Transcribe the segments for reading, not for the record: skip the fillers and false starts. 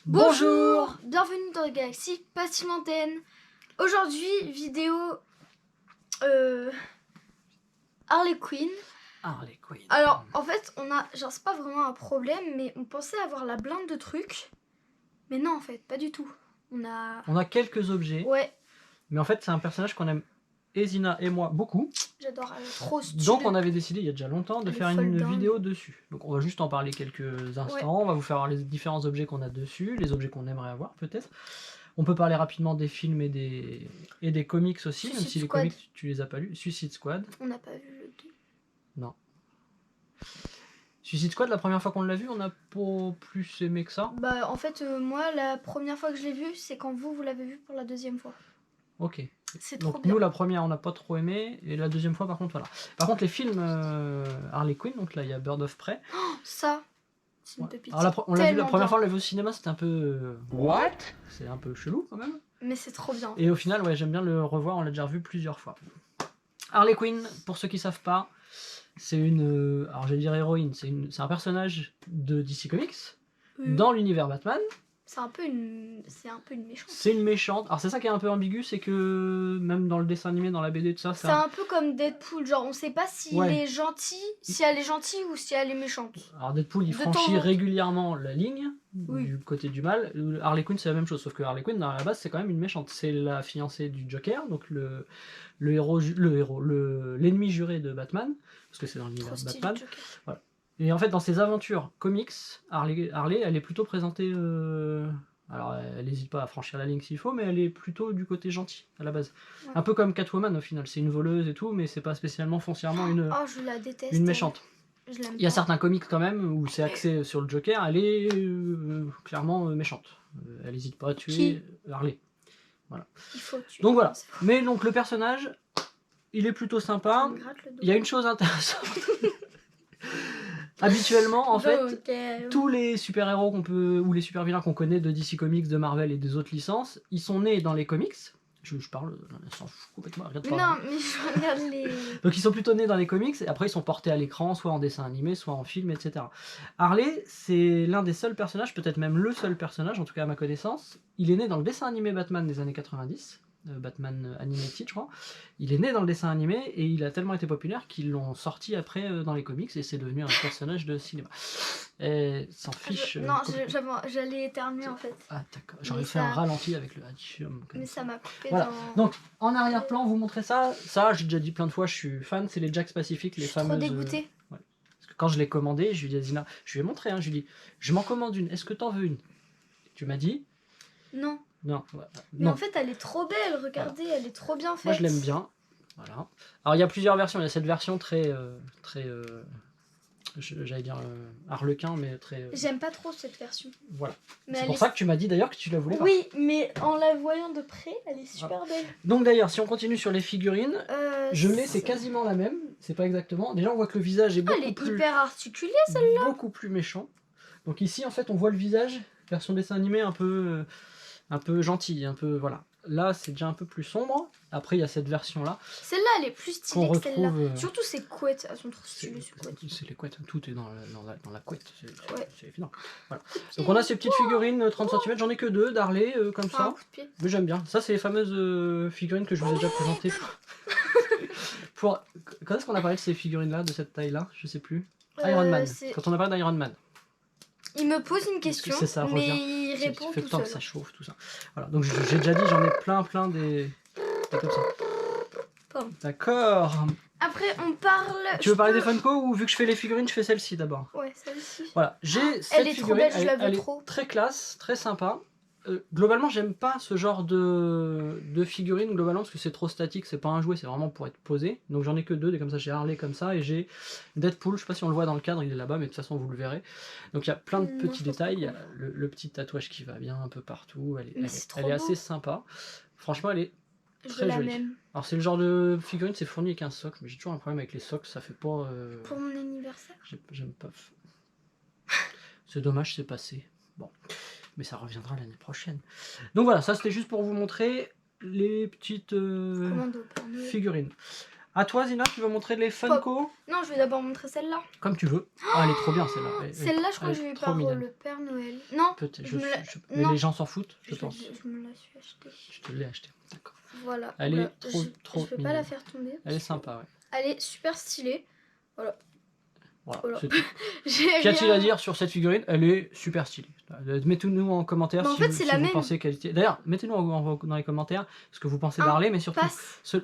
Bonjour, bienvenue dans la galaxie pas si lointaine. Aujourd'hui, vidéo Harley Quinn. Harley Quinn. Alors, en fait, on a, genre, c'est pas vraiment un problème, mais on pensait avoir la blinde de trucs. Mais non, en fait, pas du tout. On a quelques objets, Ouais, mais en fait, c'est un personnage qu'on aime, Ezina et moi, beaucoup. j'adore, elle est trop stylée. Donc, on avait décidé, il y a déjà longtemps, de Elle est faire folle une dingue. vidéo dessus. Donc, on va juste en parler quelques instants. Ouais. On va vous faire voir les différents objets qu'on a dessus, les objets qu'on aimerait avoir, peut-être. On peut parler rapidement des films et des comics aussi, même Suicide si les Squad. comics, tu les as pas lus. Suicide Squad. On n'a pas vu le 2. Non. Suicide Squad, la première fois qu'on l'a vu, on n'a pas plus aimé que ça. Bah, en fait, moi, la première fois que je l'ai vu, c'est quand vous l'avez vu pour la deuxième fois. Ok. C'est trop Donc bien. nous, la première, on n'a pas trop aimé, et la deuxième fois, par contre, voilà. Par contre, les films Harley Quinn, donc là, il y a Bird of Prey. Ça, c'est une Ouais. pépite. Alors on l'a vu la Tellement première bien. fois, on l'a vu au cinéma, c'était un peu... What? C'est un peu chelou, quand même. Mais c'est trop bien. Et au final, ouais, j'aime bien le revoir, on l'a déjà revu plusieurs fois. Harley Quinn, pour ceux qui savent pas, c'est une... alors j'allais dire héroïne, c'est un personnage de DC Comics, dans l'univers Batman. C'est un peu une méchante. C'est une méchante. Alors c'est ça qui est un peu ambigu, c'est que même dans le dessin animé, dans la BD, tout ça, C'est un peu comme Deadpool, genre on sait pas si Ouais. elle est gentille, si elle est gentille ou si elle est méchante. Alors Deadpool, il De temps franchit en temps. régulièrement la ligne Oui. du côté du mal. Harley Quinn, c'est la même chose, sauf que Harley Quinn, dans la base, c'est quand même une méchante. C'est la fiancée du Joker, donc l'ennemi juré de Batman, parce que c'est dans l'univers Trop de stylé, Batman. Joker. Et en fait, dans ses aventures comics, Harley, elle est plutôt présentée... alors, elle n'hésite pas à franchir la ligne s'il faut, mais elle est plutôt du côté gentil, à la base. Ouais. Un peu comme Catwoman, au final. C'est une voleuse et tout, mais c'est pas spécialement foncièrement Oh, je la déteste. une méchante. Je l'aime Il y a pas. certains comics quand même où c'est axé sur le Joker, elle est clairement méchante. Elle n'hésite pas à tuer Harley. Il faut tuer. Donc voilà. Mais donc le personnage, il est plutôt sympa. Ça me gratte le dos. Il y a une chose intéressante. Habituellement, en fait, Joker. tous les super-héros qu'on peut, ou les super-vilains qu'on connaît de DC Comics, de Marvel et des autres licences, ils sont nés dans les comics. Je parle, s'en fout complètement. Regarde Mais pas. non, mais je regarde les... Donc ils sont plutôt nés dans les comics, et après ils sont portés à l'écran, soit en dessin animé, soit en film, etc. Harley, c'est l'un des seuls personnages, peut-être même le seul personnage, en tout cas à ma connaissance. Il est né dans le dessin animé Batman des années 90, Batman Animated, je crois. Il est né dans le dessin animé, et il a tellement été populaire qu'ils l'ont sorti après dans les comics, et c'est devenu un personnage de cinéma. Et s'en fiche. Non, j'allais éternuer en fait. Ah d'accord, j'aurais Mais fait ça- un ralenti avec le Hatchium. Mais ça m'a coupé Voilà. dans... Donc, en arrière-plan, vous montrez ça. Ça, j'ai déjà dit plein de fois, je suis fan. C'est les Jax Pacific, Je les suis trop fameuses. dégoûtée. Parce que quand je l'ai commandé, je lui ai dit à Zina, je lui ai montré, je lui ai dit, je m'en commande une. Est-ce que t'en veux une? Tu m'as dit Non. non. Voilà. Mais Non. en fait, elle est trop belle, regardez, elle est trop bien faite. Moi, je l'aime bien. Voilà. Alors, il y a plusieurs versions. Il y a cette version très, j'allais dire harlequin, mais très. J'aime pas trop cette version. Voilà. Mais C'est elle pour est... ça que tu m'as dit d'ailleurs que tu la voulais pas. Oui, mais en la voyant de près, elle est super belle. Donc d'ailleurs, si on continue sur les figurines, je mets, c'est c'est quasiment la même. C'est pas exactement. Déjà, on voit que le visage est Elle est beaucoup plus. hyper articulée. Beaucoup plus méchant. Donc ici en fait on voit le visage, version dessin animé un peu gentil, un peu voilà. Là c'est déjà un peu plus sombre. Après il y a cette version là Celle-là, elle est plus stylée qu'on que celle-là. retrouve. Surtout ses couettes, elles sont trop stylées, ces couettes. C'est les couettes, tout est dans la couette, Ouais. c'est évident. Voilà. Donc on a ces petites figurines 30 cm, j'en ai que deux d'Harley comme Enfin, un ça. coup de pied. Mais j'aime bien. Ça c'est les fameuses figurines que je vous ai déjà présentées. Quand est-ce qu'on a parlé de ces figurines là, de cette taille là? Je sais plus. Iron Man. Quand on a parlé d'Iron Man. Il me pose une question, c'est ça, mais revient. il répond Ça fait tout le temps seul. que ça chauffe, tout ça. Voilà, donc j'ai déjà dit, j'en ai plein des comme ça. Pardon. D'accord. Après, on parle... Tu veux parler des Funko ou vu que je fais les figurines, je fais celle-ci d'abord? Ouais, celle-ci. Voilà, j'ai cette Elle est trop figurine, belle, je la veux elle trop. est très classe, très sympa. Globalement, j'aime pas ce genre de figurines, globalement, parce que c'est trop statique, c'est pas un jouet, c'est vraiment pour être posé. Donc j'en ai que deux, comme ça j'ai Harley comme ça, et j'ai Deadpool, je sais pas si on le voit dans le cadre, il est là-bas, mais de toute façon vous le verrez. Donc il y a plein de Non, petits je pense détails, pas il y a le petit tatouage qui va bien un peu partout, elle Mais c'est trop est beau. assez sympa. Franchement, elle est Je très veux la jolie. même. Alors c'est le genre de figurine, c'est fourni avec un socle, mais j'ai toujours un problème avec les socles, ça fait pas... Pour mon anniversaire. J'aime pas. C'est dommage, c'est passé. Bon, mais ça reviendra l'année prochaine. Donc voilà, ça c'était juste pour vous montrer les petites Commando, pardon. figurines. À toi, Zina, tu veux montrer les Funko? Non, je vais d'abord montrer celle-là. Comme tu veux. Ah, elle est trop bien celle-là. Celle-là, je crois que je vais par le Père Noël. Non, peut-être. Mais non. les gens s'en foutent, je pense. Je me la suis achetée. Je te l'ai acheté. D'accord. Voilà. Elle est trop Je peux pas la faire tomber. Elle est sympa, ouais. Elle est super stylée. Voilà. Voilà, c'est tout. Qu'y Qu'a-t-il à dire sur cette figurine? Elle est super stylée. Mettez-nous en commentaire si, en fait, vous pensez qu'elle est... D'ailleurs, mettez-nous dans les commentaires ce que vous pensez d'Harley, mais surtout,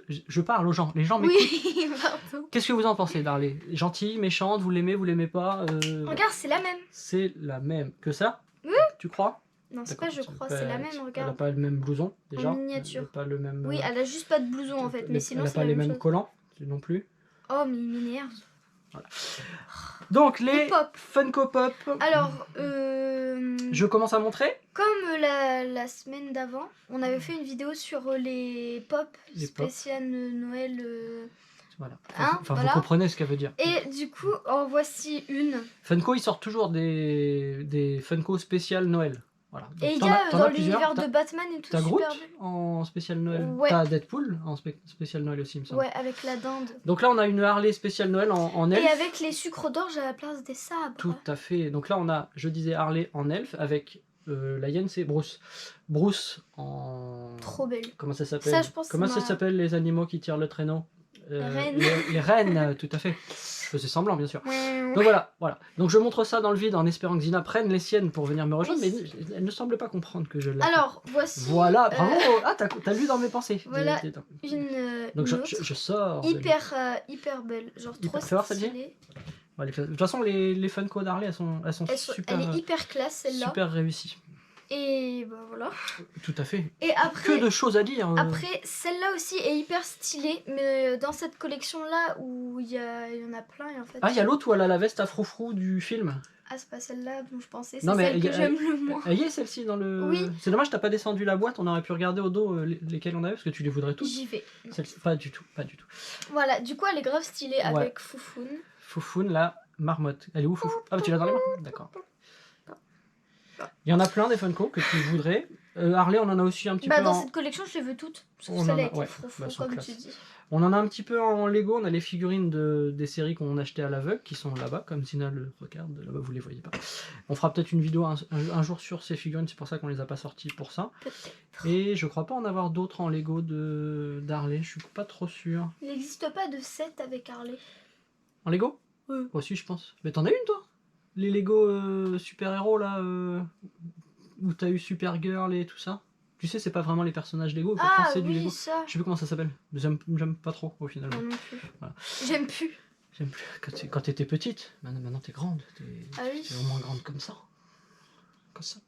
je parle aux gens. Les gens m'écoutent. Oui, pardon. Qu'est-ce que vous en pensez d'Harley? Gentille, méchante, vous l'aimez pas? Regarde, c'est la même. C'est la même. Que ça? Oui. Tu crois? Non, c'est pas je crois, c'est la même, regarde. Elle n'a pas le même blouson, déjà. En miniature. Elle a pas le même... Oui, elle a juste pas de blouson, en fait, mais sinon, elle n'a pas les mêmes collants, non plus. Oh, mais il m'énerve. Voilà. Donc les Funko Pop. Alors, je commence à montrer. Comme la semaine d'avant, on avait fait une vidéo sur les pop spéciales Noël. Voilà. Hein, enfin, voilà. Vous comprenez ce qu'elle veut dire. Et du coup, en voici une. Funko, ils sortent toujours des Funko spécial Noël. Voilà. Et il y a dans l'univers de Batman et tout. T'as Groot en spécial Noël. Ouais. T'as Deadpool en spécial Noël aussi, il me semble. Ouais, avec la dinde. Donc là, on a une Harley spécial Noël en elfe. Et avec les sucres d'orge à la place des sabres. Tout à fait. Donc là, on a, je disais, Harley en elfe avec la hyène, c'est Bruce. Bruce en... Trop belle. Comment ça s'appelle? Comment ça s'appelle les animaux qui tirent le traîneau? Reines. Les reines, tout à fait. Je faisais semblant, bien sûr. Donc voilà. Donc je montre ça dans le vide en espérant que Zina prenne les siennes pour venir me rejoindre, mais elle ne semble pas comprendre que je l'ai. Alors, voici... Voilà, bravo. Ah, t'as lu dans mes pensées. Voilà, donc je sors. hyper belle, genre trop stylée. Ouais, de toute façon, les Funko d'Harley, elles sont super... Elle est hyper classe, celle-là. Super réussie. Et bah voilà. Tout à fait. Et après, que de choses à dire. Après, celle-là aussi est hyper stylée, mais dans cette collection-là où il y en a plein et en fait. Ah, il y a l'autre où elle a la veste à froufrou du film. Ah, c'est pas celle-là dont je pensais, c'est celle que j'aime le moins. Elle y est celle-ci dans le. Oui. C'est dommage, t'as pas descendu la boîte, on aurait pu regarder au dos lesquelles on avait parce que tu les voudrais toutes. J'y vais. Pas du tout. Voilà, du coup, elle est grave stylée avec Foufoune. Foufoune, la marmotte. Elle est où Foufoune? Ah, bah, tu l'as dans les mains? D'accord. Il y en a plein des Funko que tu voudrais. Harley, on en a aussi un petit peu. Dans cette collection, je les veux toutes. Sauf celle avec les froufrous, comme tu dis. On en a un petit peu en Lego. On a les figurines des séries qu'on achetait à l'aveugle qui sont là-bas, comme Zina le regarde. Là-bas, vous les voyez pas. On fera peut-être une vidéo un jour sur ces figurines. C'est pour ça qu'on les a pas sorties pour ça. Peut-être. Et je crois pas en avoir d'autres en Lego d'Harley. Je suis pas trop sûr. Il n'existe pas de set avec Harley. En Lego? Oui. Aussi, je pense. Mais t'en as une, toi? Les Lego super-héros, là, où t'as eu Supergirl et tout ça. Tu sais, c'est pas vraiment les personnages Lego, pourtant c'est du Lego. Ça. Je sais plus comment ça s'appelle. J'aime pas trop, au final. Moi non plus. Voilà. J'aime plus. Quand t'étais petite, maintenant t'es grande. T'es au moins grande comme ça. Comme ça.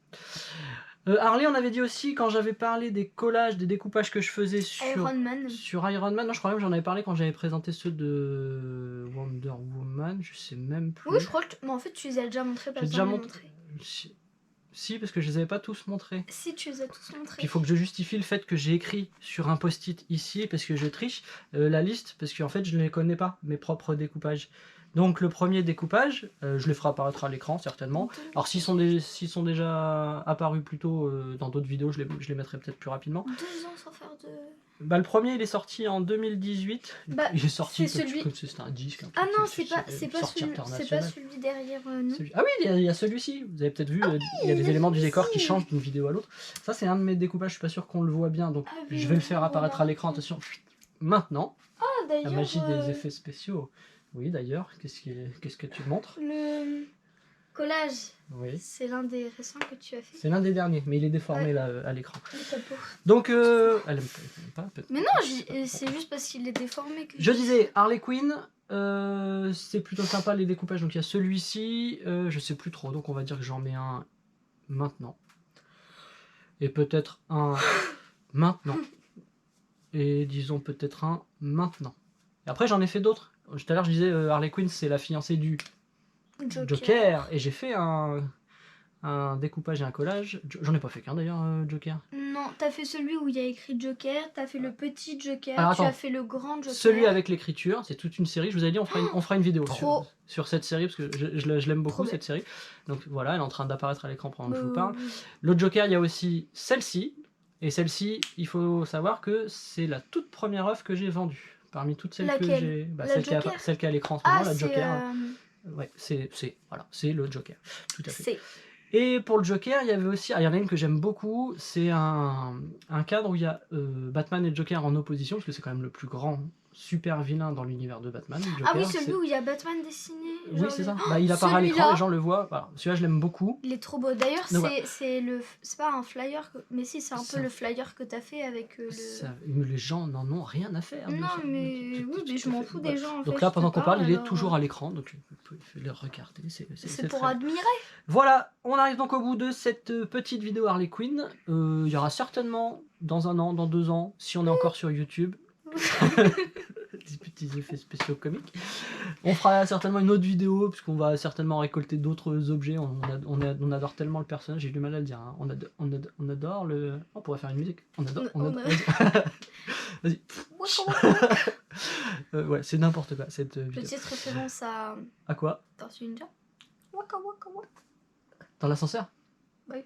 Harley, on avait dit aussi, quand j'avais parlé des collages, des découpages que je faisais sur Iron Man. Non, je crois même que j'en avais parlé quand j'avais présenté ceux de Wonder Woman. Je sais même plus. Oui, je crois que... Mais en fait, tu les as déjà montrés. J'ai déjà montré. Si, parce que je les avais pas tous montrés. Si, tu les as tous montrés. Puis il faut que je justifie le fait que j'ai écrit sur un post-it ici, parce que je triche, la liste, parce qu'en fait, je ne les connais pas, mes propres découpages. Donc le premier découpage, je les ferai apparaître à l'écran certainement. Alors s'ils sont déjà apparus plus tôt dans d'autres vidéos, je les mettrai peut-être plus rapidement. 2 ans sans faire de... Le premier il est sorti en 2018. Il est sorti comme si c'était un disque. Ah non, c'est pas celui derrière nous. Ah oui, il y a celui-ci. Vous avez peut-être vu, il y a des éléments du décor qui changent d'une vidéo à l'autre. Ça c'est un de mes découpages, je suis pas sûr qu'on le voit bien, donc je vais le faire apparaître à l'écran. Attention, maintenant. Ah d'ailleurs. La magie des effets spéciaux. Oui, d'ailleurs, qu'est-ce que tu montres? Le collage. Oui. C'est l'un des récents que tu as fait. C'est l'un des derniers, mais il est déformé là à l'écran. Donc, elle aime pas. Mais non, c'est juste parce qu'il est déformé que. Je disais Harley Quinn. C'est plutôt sympa les découpages. Donc il y a celui-ci. Je sais plus trop. Donc on va dire que j'en mets un maintenant. Et peut-être un maintenant. Et disons peut-être un maintenant. Et après j'en ai fait d'autres. Tout à l'heure je disais Harley Quinn c'est la fiancée du Joker. Et j'ai fait un découpage et un collage. J'en ai pas fait qu'un d'ailleurs, Joker. Non, t'as fait celui où il y a écrit Joker, t'as fait le petit Joker, alors, tu as fait le grand Joker. Celui avec l'écriture, c'est toute une série. Je vous avais dit, on fera une vidéo sur cette série parce que je l'aime beaucoup cette série. Donc voilà, elle est en train d'apparaître à l'écran pendant que je vous parle. Le Joker, il y a aussi celle-ci. Et celle-ci, il faut savoir que c'est la toute première œuvre que j'ai vendue. Parmi toutes celles Laquelle? que j'ai... Bah, La celle qui Joker? est à l'écran en ce moment, Ah, la c'est... Joker. Ouais, voilà, c'est le Joker. Tout à fait. c'est... Et pour le Joker, il y avait aussi... il y en a une que j'aime beaucoup, c'est un cadre où il y a Batman et Joker en opposition, parce que c'est quand même le plus grand super vilain dans l'univers de Batman. Joker, Ah oui, celui où il y a Batman dessiné. Oui, c'est ça. Bah, il apparaît à l'écran, les gens le voient. Voilà. Celui-là, je l'aime beaucoup. Il est trop beau. D'ailleurs, Donc, c'est pas un flyer, mais si, c'est un Ça- peu le flyer que t'as fait avec le... Mais les gens n'en ont rien à faire. de Non, ça. mais Tout- oui, tout mais à je m'en fait. fous Voilà. des gens. En Donc fait, là, je pendant te qu'on parle, parle, il est alors, toujours à l'écran, donc vous pouvez le regarder. C'est pour très bien. admirer. Voilà, on arrive donc au bout de cette petite vidéo Harley Quinn. Il y aura certainement dans 1 an, dans 2 ans, si on est encore sur YouTube, des petits effets spéciaux comiques. On fera certainement une autre vidéo, puisqu'on va certainement récolter d'autres objets. On adore tellement le personnage, j'ai du mal à le dire. Hein. On adore le... On pourrait faire une musique. Vas-y. Ouais, c'est n'importe quoi cette vidéo. Petite référence à... À quoi? Tortue Ninja. Waka waka waka. Dans l'ascenseur? Oui.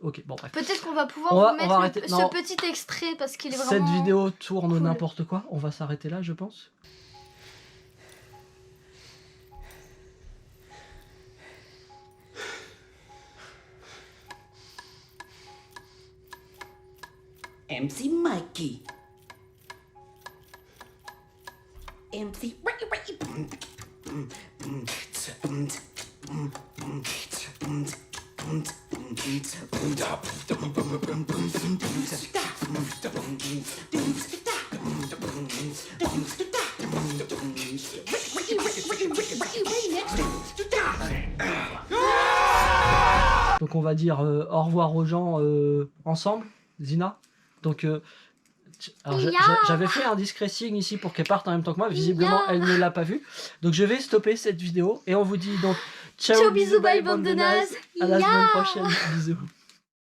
Ok, bon bref. Peut-être qu'on va pouvoir On va vous mettre arrêter. ce Non. petit extrait parce qu'il est Cette vraiment... vidéo tourne cool. n'importe quoi. On va s'arrêter là, je pense. MC Mikey. MC Donc on va dire au revoir aux gens ensemble, Zina. Donc alors, j'avais fait un discret signe ici pour qu'elle parte en même temps que moi. Visiblement, elle ne l'a pas vu. Donc je vais stopper cette vidéo et on vous dit donc ciao, Ciao, bisous, bye, bande de nazes. À la semaine prochaine. Bisous.